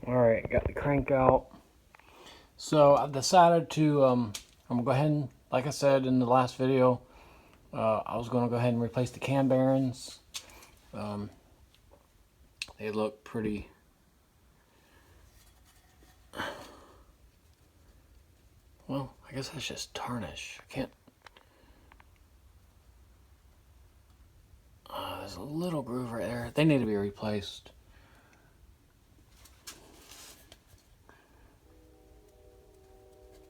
Alright, got the crank out. So I've decided to, I'm going to go ahead and, like I said in the last video, I was going to go ahead and replace the cam bearings. They look pretty, well, I guess that's just tarnish. I can't, there's a little groove right there. They need to be replaced.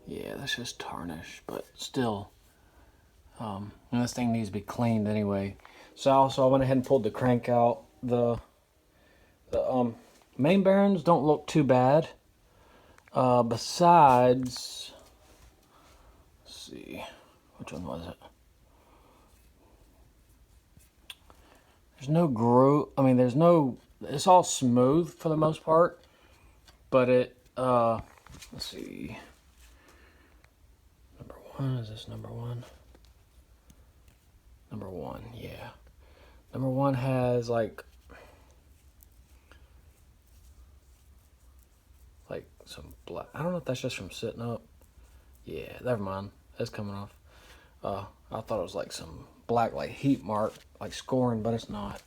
Yeah, that's just tarnish, but still, this thing needs to be cleaned anyway. So also I went ahead and pulled the crank out. The main bearings don't look too bad. Besides, let's see, which one was it? There's no groove. I mean, there's no. It's all smooth for the most part, but it. Let's see. Number one, is this number one? Number one, yeah. Number one has like some black. I don't know if that's just from sitting up. Yeah, never mind. That's coming off. I thought it was like some black, like heat mark, like scoring, but it's not.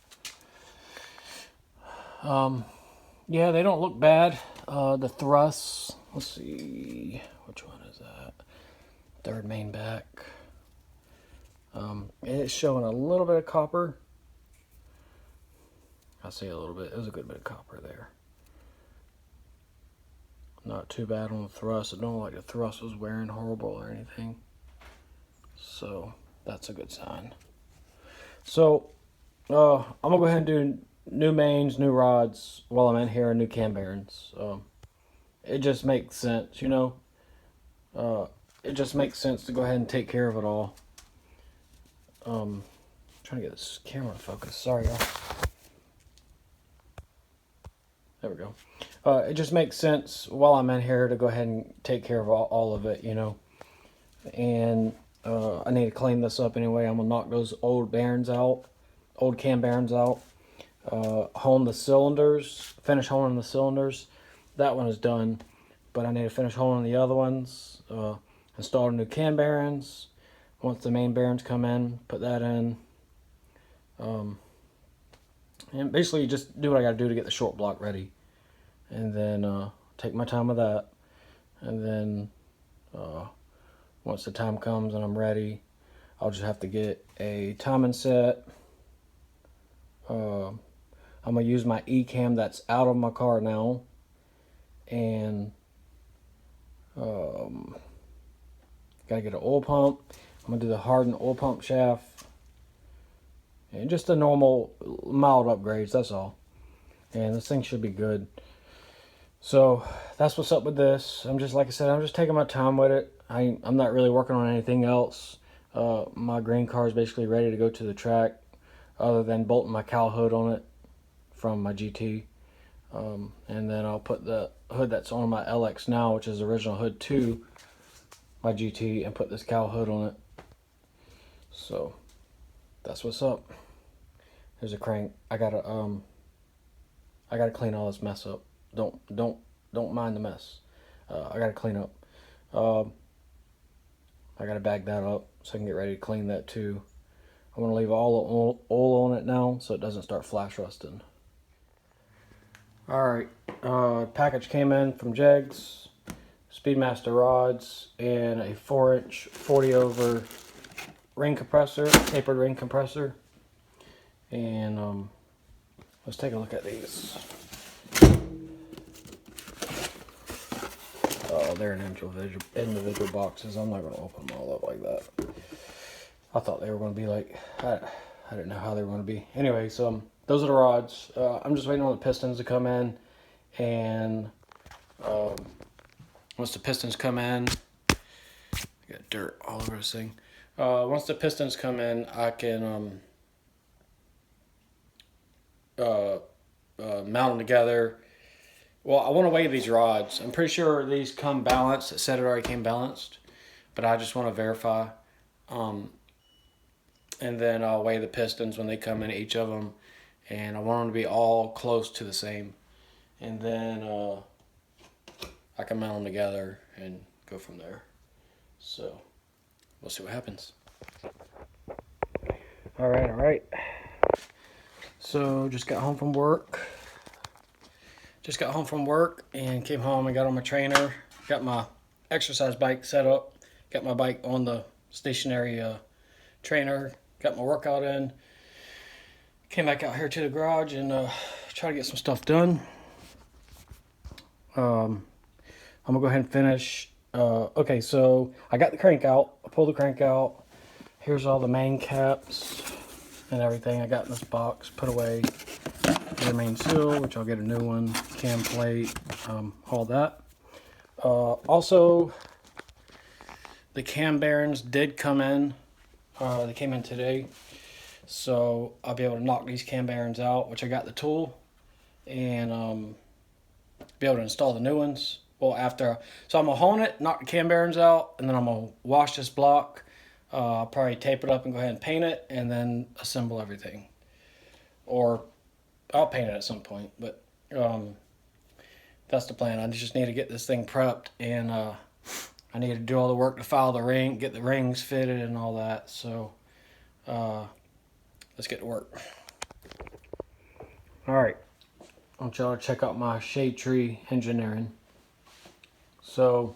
Yeah, they don't look bad. The thrusts. Let's see, which one is that? Third main back. It's showing a little bit of copper. I see a little bit. There's a good bit of copper there. Not too bad on the thrust. It don't look like the thrust was wearing horrible or anything. So that's a good sign. So I'm gonna go ahead and do new mains, new rods while I'm in here, and new cam bearings. It just makes sense, you know. It just makes sense to go ahead and take care of it all. Trying to get this camera focused. Sorry, y'all. There we go. It just makes sense while I'm in here to go ahead and take care of all of it, you know. And I need to clean this up anyway. I'm going to knock those old bearings out, old cam bearings out. Hone the cylinders, finish honing the cylinders. That one is done, but I need to finish honing the other ones. Install new cam bearings. Once the main bearings come in, put that in. And basically just do what I got to do to get the short block ready. And then take my time with that. And then once the time comes and I'm ready, I'll just have to get a timing set. I'm going to use my E-cam that's out of my car now. And got to get an oil pump. I'm going to do the hardened oil pump shaft. And just the normal mild upgrades, that's all. And this thing should be good. So that's what's up with this. I'm just, like I said, I'm just taking my time with it. I'm not really working on anything else. My green car is basically ready to go to the track, other than bolting my cowl hood on it from my GT. And then I'll put the hood that's on my LX now, which is the original hood to my GT, and put this cowl hood on it. So that's what's up. There's a crank. I gotta clean all this mess up. Don't mind the mess. I gotta clean up. I gotta bag that up so I can get ready to clean that too. I'm gonna leave all the oil on it now so it doesn't start flash rusting. Alright, package came in from Jegs, Speedmaster rods, and a 4-inch 40 over ring compressor, tapered ring compressor. And let's take a look at these. Oh, they're in individual boxes. I'm not going to open them all up like that. I thought they were going to be like, I didn't know how they were going to be. Anyway, so those are the rods. I'm just waiting on the pistons to come in. And once the pistons come in, I got dirt all over this thing. Once the pistons come in, I can mount them together. Well, I want to weigh these rods. I'm pretty sure these come balanced. It said it already came balanced, but I just want to verify. And then I'll weigh the pistons when they come in, each of them, and I want them to be all close to the same. And then I can mount them together and go from there. So we'll see what happens. All right. So just got home from work. And came home and got on my trainer. Got my exercise bike set up. Got my bike on the stationary trainer. Got my workout in. Came back out here to the garage and try to get some stuff done. I'm gonna go ahead and finish. Okay, so I got the crank out. I pulled the crank out. Here's all the main caps and everything I got in this box. Put away the main seal, which I'll get a new one. Cam plate, all that. Also, the cam bearings did come in. They came in today. So I'll be able to knock these cam bearings out, which I got the tool, and be able to install the new ones. Well, so I'm gonna hone it, knock the cam bearings out, and then I'm gonna wash this block. I'll probably tape it up and go ahead and paint it, and then assemble everything. Or I'll paint it at some point, but that's the plan. I just need to get this thing prepped, and I need to do all the work to file the ring, get the rings fitted, and all that. So. Let's get to work. All right, I want y'all to check out my shade tree engineering. So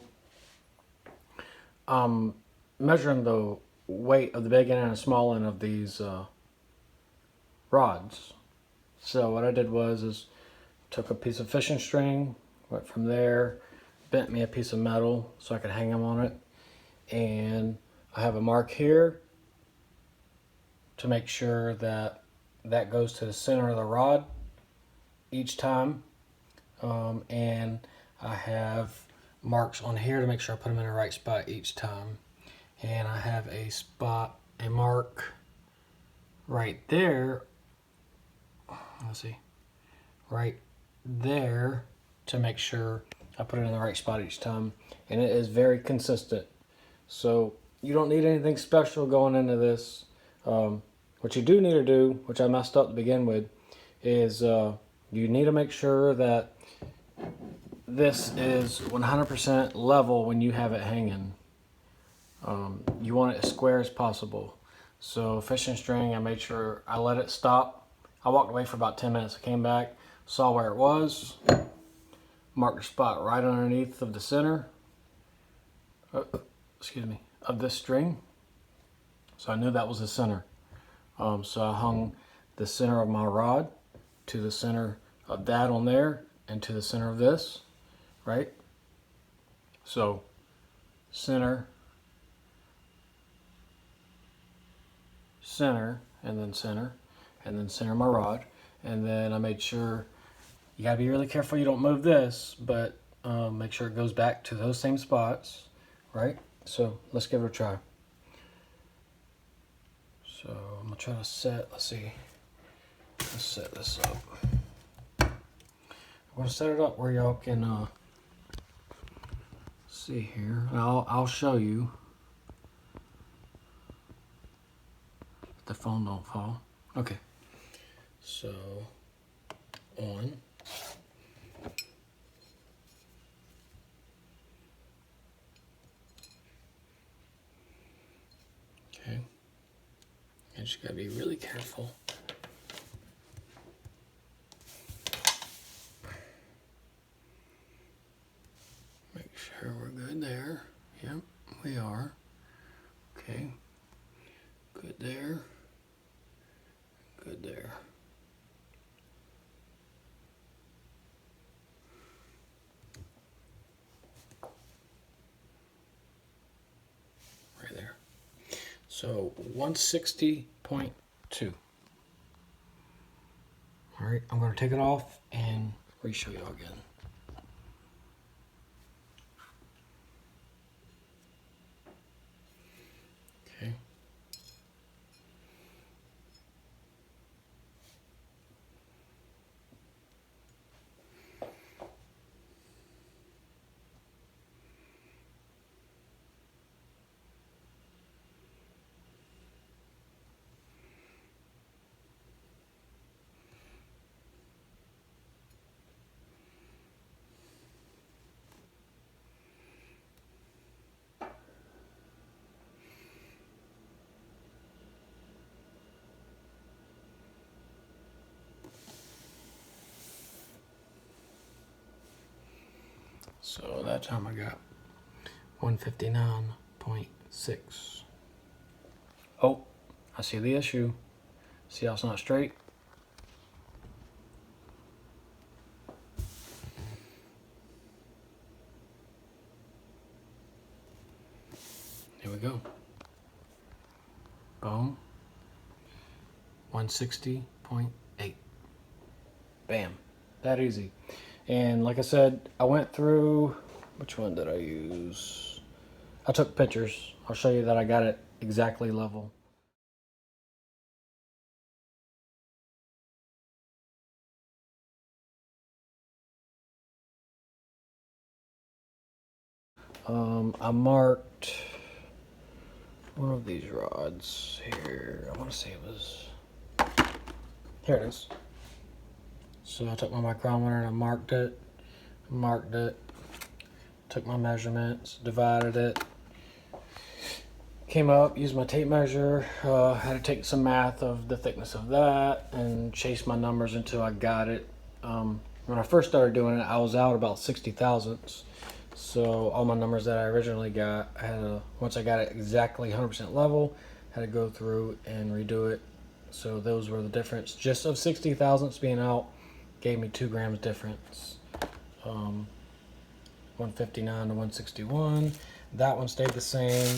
I'm measuring the weight of the big end and the small end of these rods. So what I did was took a piece of fishing string, went from there, bent me a piece of metal so I could hang them on it, and I have a mark here to make sure that that goes to the center of the rod each time. And I have marks on here to make sure I put them in the right spot each time. And I have a mark right there. Let's see, right there to make sure I put it in the right spot each time. And it is very consistent. So you don't need anything special going into this. What you do need to do, which I messed up to begin with, is you need to make sure that this is 100% level when you have it hanging. You want it as square as possible. So fishing string, I made sure I let it stop. I walked away for about 10 minutes. I came back, saw where it was, marked the spot right underneath of the center, of this string. So I knew that was the center. So I hung the center of my rod to the center of that on there and to the center of this, right? So center, and then center my rod. And then I made sure, you gotta be really careful you don't move this, but make sure it goes back to those same spots, right? So let's give it a try. So I'm gonna try to let's set this up. I'm gonna set it up where y'all can see here. And I'll show you. The phone don't fall. Okay. So on. Okay. You just gotta be really careful. Make sure we're good there. Yep, we are. Okay. Good there. Good there. Right there. So 160.2. All right, I'm going to take it off and re-show y'all again. Okay. So that time I got 159.6. Oh, I see the issue. See how it's not straight? Here we go. Boom. 160.8. Bam. That easy. And like I said, I went through, which one did I use? I took pictures. I'll show you that I got it exactly level. I marked one of these rods here. I want to say it was, here it is. So I took my micrometer and I marked it, took my measurements, divided it, came up, used my tape measure, had to take some math of the thickness of that and chase my numbers until I got it. When I first started doing it, I was out about 60 thousandths. So all my numbers that I originally got, I had to, once I got it exactly 100% level, had to go through and redo it. So those were the difference. Just of 60 thousandths being out gave me 2 grams difference. 159 to 161. That one stayed the same.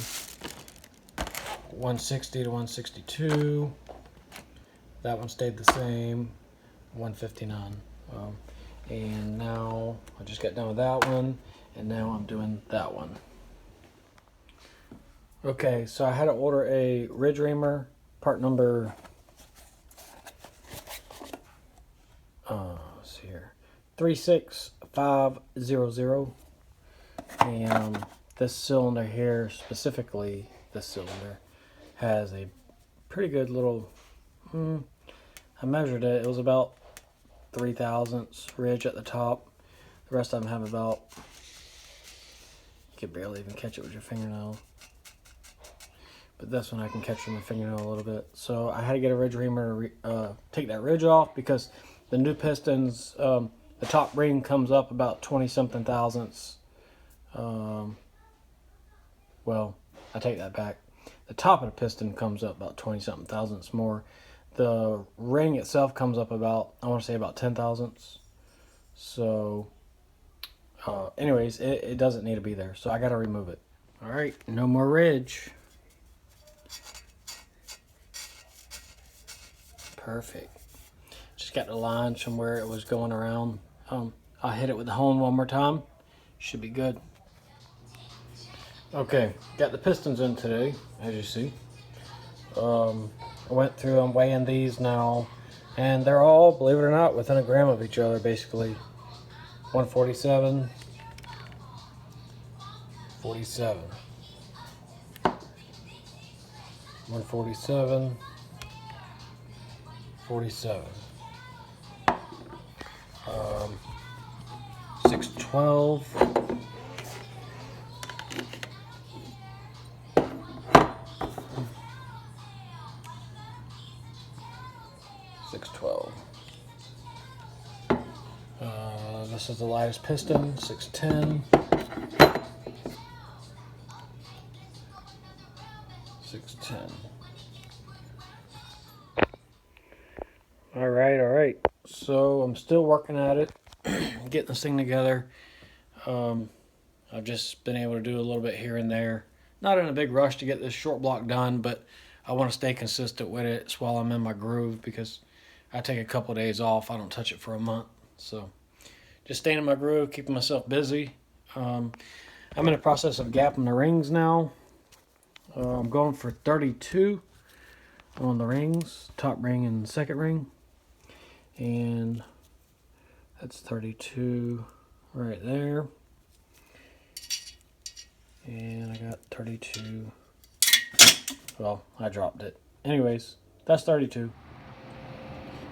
160 to 162. That one stayed the same. 159. And now I just got done with that one. And now I'm doing that one. Okay, so I had to order a ridge reamer, part number, let's see here, 36500. And this cylinder here, specifically this cylinder, has a pretty good little, I measured it, it was about 3 thousandths ridge at the top. The rest of them have about, you can barely even catch it with your fingernail. But this one I can catch with my fingernail a little bit. So I had to get a ridge reamer to take that ridge off, because the new pistons, the top ring comes up about 20 something thousandths. Well, I take that back. The top of the piston comes up about 20 something thousandths more. The ring itself comes up about, I want to say about 10 thousandths. So anyways, it doesn't need to be there, so I got to remove it. All right, no more ridge. Perfect. Just got the lines from where it was going around. I'll hit it with the hone one more time. Should be good. Okay, got the pistons in today, as you see. I went through, I'm weighing these now, and they're all, believe it or not, within a gram of each other, basically. 147, 47, 147, 47, 612, 612. This is the lightest piston, 610, 610. All right. So I'm still working at it, getting this thing together. I've just been able to do a little bit here and there. Not in a big rush to get this short block done, but I want to stay consistent with it while I'm in my groove, because I take a couple of days off. I don't touch it for a month. So just staying in my groove, keeping myself busy. I'm in the process of gapping the rings now. I'm going for 32 on the rings, top ring and second ring. And that's 32 right there. And I got 32. Well, I dropped it. Anyways, that's 32.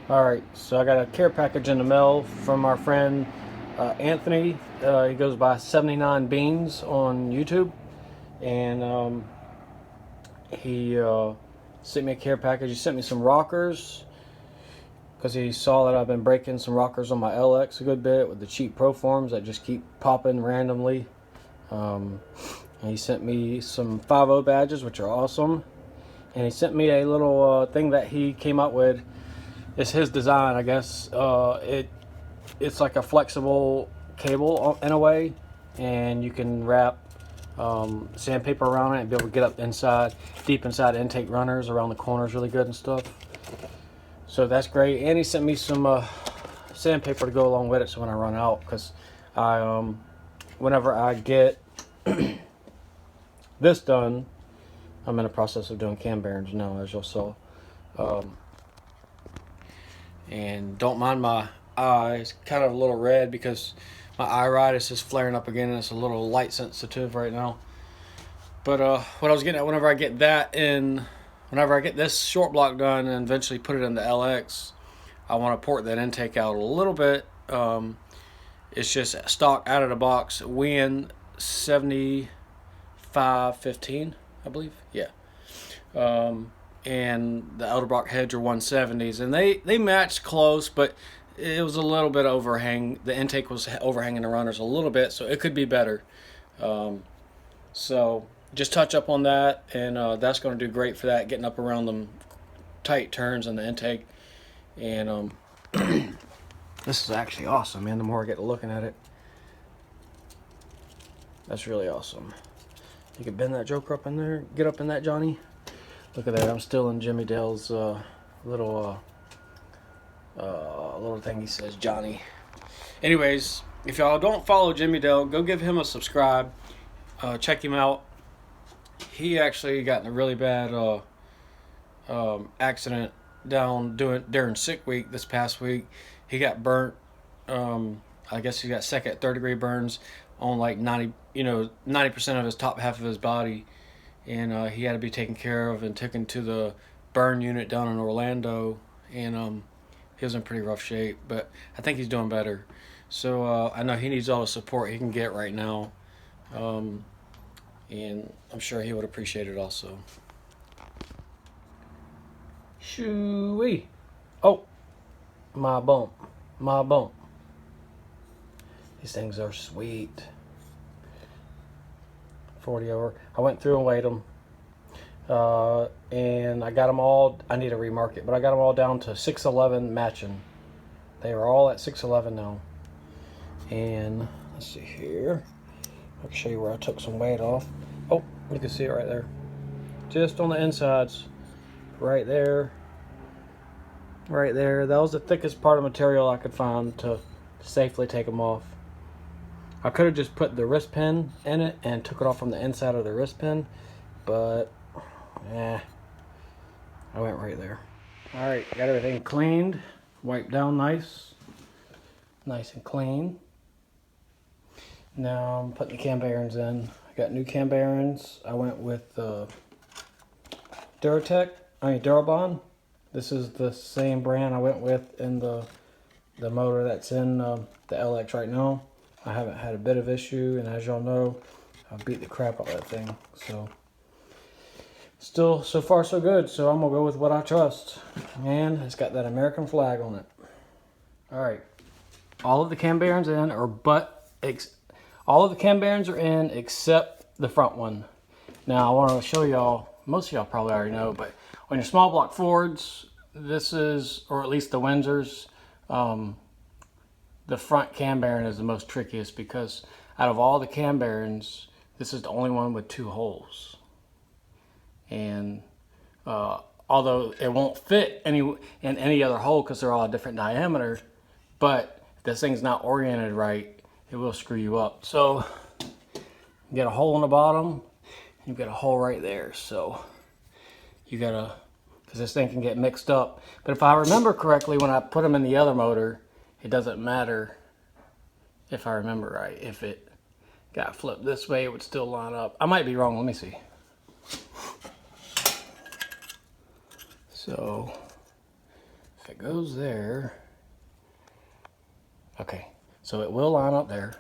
Alright, so I got a care package in the mail from our friend Anthony. He goes by 79 Beans on YouTube. And he sent me a care package. He sent me some rockers. because he saw that I've been breaking some rockers on my LX a good bit with the cheap Proforms that just keep popping randomly. And he sent me some 5.0 badges, which are awesome. And he sent me a little thing that he came up with. It's his design, I guess. It's like a flexible cable in a way, and you can wrap sandpaper around it and be able to get up inside, deep inside intake runners around the corners really good and stuff. So that's great. And he sent me some sandpaper to go along with it, so when I run out, because whenever I get this done, I'm in the process of doing cam bearings now, as you'll saw. And don't mind my eyes, kind of a little red because my iritis is flaring up again and it's a little light sensitive right now. But what I was getting at, whenever I get this short block done and eventually put it in the LX, I want to port that intake out a little bit. It's just stock out of the box, WIN 7515, I believe. Yeah. And the Elderbrock heads are 170s, and they matched close, but it was a little bit overhang. The intake was overhanging the runners a little bit, so it could be better. So just touch up on that, and that's going to do great for that, getting up around them tight turns in the intake. And this is actually awesome, man. The more I get to looking at it, that's really awesome. You can bend that joker up in there. Get up in that, Johnny. Look at that. I'm still in Jimmy Dale's little thing. He says Johnny. Anyways, if y'all don't follow Jimmy Dale, go give him a subscribe. Check him out. He actually got in a really bad accident during sick week this past week. He got burnt. I guess he got second, third-degree burns on like 90% of his top half of his body. And he had to be taken care of and taken to the burn unit down in Orlando. And he was in pretty rough shape, but I think he's doing better. So I know he needs all the support he can get right now. And I'm sure he would appreciate it also. Shoo-wee. Oh, my bump. These things are sweet. 40 over. I went through and weighed them. And I got them all, I need to remark it, but I got them all down to 6'11" matching. They are all at 6'11" now. And let's see here. I'll show you where I took some weight off. Oh, you can see it right there. Just on the insides. Right there. Right there. That was the thickest part of material I could find to safely take them off. I could have just put the wrist pin in it and took it off from the inside of the wrist pin, but I went right there. All right, got everything cleaned, wiped down nice and clean. Now I'm putting the cam bearings in. I got new cam bearings. I went with Durabond. This is the same brand I went with in the motor that's in the LX right now. I haven't had a bit of issue, and as y'all know, I beat the crap out of that thing. So, still, so far so good. So I'm gonna go with what I trust, and it's got that American flag on it. All right, all of the cam bearings in, all of the cam bearings are in except the front one. Now I want to show y'all. Most of y'all probably already know, but on your small block Fords, this is, or at least the Windsors. The front cam bearing is the most trickiest because out of all the cam bearings, this is the only one with 2 holes. And although it won't fit in any other hole because they're all a different diameter, but if this thing's not oriented right, it will screw you up. So you get a hole in the bottom, and you've got a hole right there. So you gotta, because this thing can get mixed up. But if I remember correctly, when I put them in the other motor, it doesn't matter if I remember right. If it got flipped this way, it would still line up. I might be wrong. Let me see. So if it goes there, okay, so it will line up there.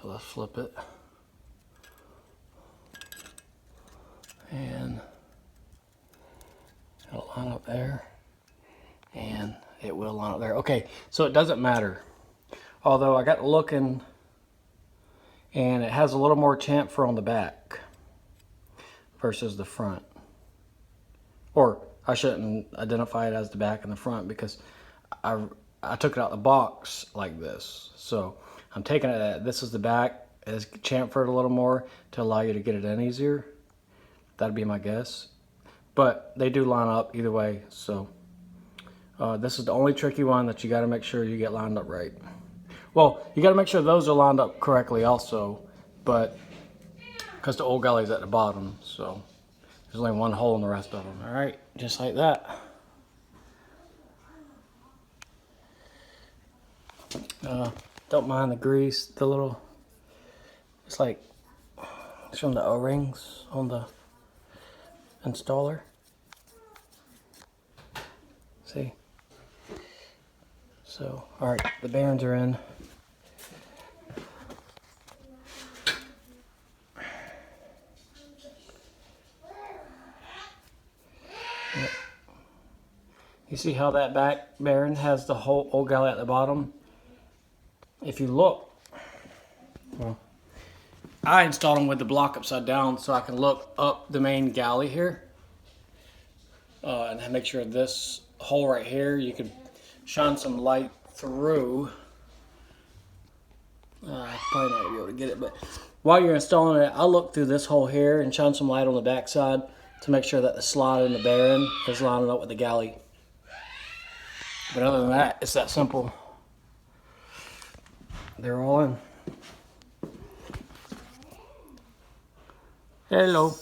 So let's flip it. And it'll line up there. And it will line up there. Okay, so it doesn't matter. Although I got looking, and it has a little more chamfer on the back versus the front. Or I shouldn't identify it as the back and the front because I took it out of the box like this. So I'm taking it, this is the back, it's chamfered a little more to allow you to get it in easier. That'd be my guess. But they do line up either way, so this is the only tricky one that you got to make sure you get lined up right. Well, you got to make sure those are lined up correctly also, but because the old galley's at the bottom, so there's only one hole in the rest of them. All right, just like that. Don't mind the grease, the little, it's like it's from the O-rings on the installer. See? So, all right, the bearings are in. Yep. You see how that back bearing has the whole old galley at the bottom? If you look, well, I installed them with the block upside down so I can look up the main galley here and make sure this hole right here, you can shine some light through. Probably not be able to get it, but while you're installing it, I'll look through this hole here and shine some light on the back side to make sure that the slot in the bearing is lining up with the galley. But other than that, it's that simple. They're all in. Hello.